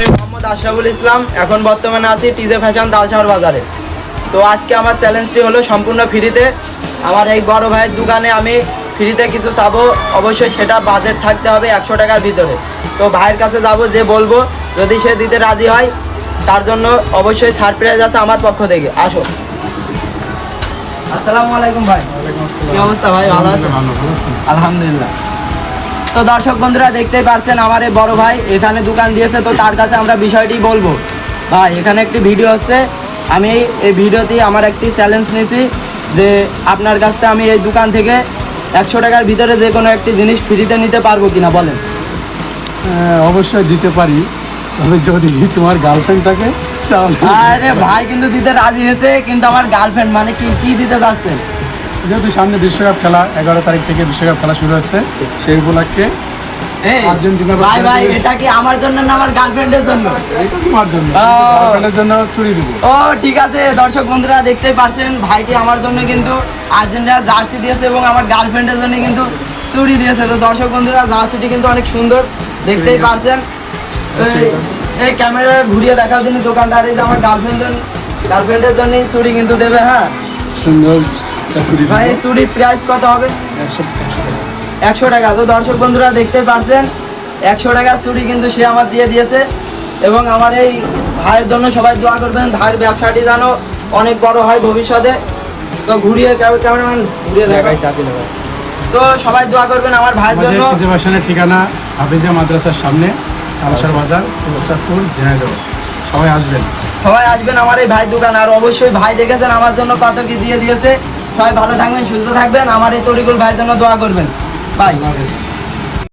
আমি মোহাম্মদ আশরাফুল ইসলাম, এখন বর্তমানে আছি টিজে ফ্যাশন তালশহর বাজারে। তো আজকে আমার চ্যালেঞ্জটি হলো সম্পূর্ণ ফ্রিতে। আমার এই বড় ভাইয়ের দোকানে আমি ফ্রিতে কিছু চাবো, অবশ্যই সেটা বাজেট থাকতে হবে 100 টাকার ভিতরে। তো ভাইয়ের কাছে যাব, যে বলবো যদি সে দিতে রাজি হয় তার জন্য অবশ্যই সারপ্রাইজ আছে আমার পক্ষ থেকে। আসো। আসসালামু আলাইকুম ভাই। কি অবস্থা ভাই, ভালো আছেন? আলহামদুলিল্লাহ। তো দর্শক বন্ধুরা দেখতেই পারছেন আমার এই বড় ভাই এখানে দোকান দিয়েছে, তো তার কাছে আমরা বিষয়টি বলবো। ভাই এখানে একটি ভিডিও হচ্ছে, আমি এই ভিডিওতে আমার একটি চ্যালেঞ্জ নিয়েছি যে আপনার কাছ থেকে আমি এই দোকান থেকে 100 টাকার ভিতরে যে কোনো একটি জিনিস ফ্রিতে নিতে পারবো কিনা বলেন। অবশ্যই দিতে পারি, তবে যদি তোমার গার্লফ্রেন্ড থাকে তাহলে। আরে ভাই কিন্তু দিতে রাজি হয়েছে, কিন্তু আমার গার্লফ্রেন্ড মানে কি দিতে যাচ্ছেন? যেহেতু সামনে বিশ্বকাপ খেলা, 11 তারিখ থেকে বিশ্বকাপ খেলা শুরু হচ্ছে, সেই উপলক্ষে আর্জেন্টিনা। ভাই ভাই এটা কি আমার জন্য না আমার গার্লফ্রেন্ডের জন্য? এটা তোমার জন্য, গার্লফ্রেন্ডের জন্য চুরি দেবো। ও ঠিক আছে, দর্শক বন্ধুরা দেখতেই পারছেন ভাইটি আমার জন্য কিন্তু আর্জেন্টিনা জার্সি দিয়েছে এবং আমার গার্লফ্রেন্ডের জন্য কিন্তু চুরি দিয়েছে। তো দর্শক বন্ধুরা জার্সিটি কিন্তু অনেক সুন্দর, দেখতেই পারছেন। এই ক্যামেরা ঘুরিয়ে দেখার জন্য দোকানদার, এই যে আমার গার্লফ্রেন্ডের জন্য চুরি কিন্তু দেবে। হ্যাঁ সুন্দর চুরি ভাই, এই চুরির প্রাইস কত হবে? 100 টাকা। তো দর্শক বন্ধুরা দেখতে পারছেন 100 টাকার চুরি কিন্তু সে আমার দিয়ে দিয়েছে। এবং আমার এই ভাইয়ের জন্য সবাই দোয়া করবেন, ভাইয়ের ব্যবসাটি যেন অনেক বড় হয় ভবিষ্যতে। তো ঘুরিয়ে ক্যামেরাম্যান ঘুরিয়ে দেখাই। তো সবাই দোয়া করবেন আমার ভাইয়ের জন্য। টিজে ফ্যাশনের ঠিকানা হাফিজিয়া মাদ্রাসার সামনে, তালশহর বাজার, চাঁদপুর, ঝিনাইদহ। সবাই আসবেন আমার এই ভাই দোকান। আর অবশ্যই ভাই দেখেছেন আমার জন্য কত কি দিয়ে দিয়েছে। সবাই ভালো থাকবেন, সুস্থ থাকবেন, আমার এই তরিকুল ভাইয়ের জন্য দোয়া করবেন। বাই।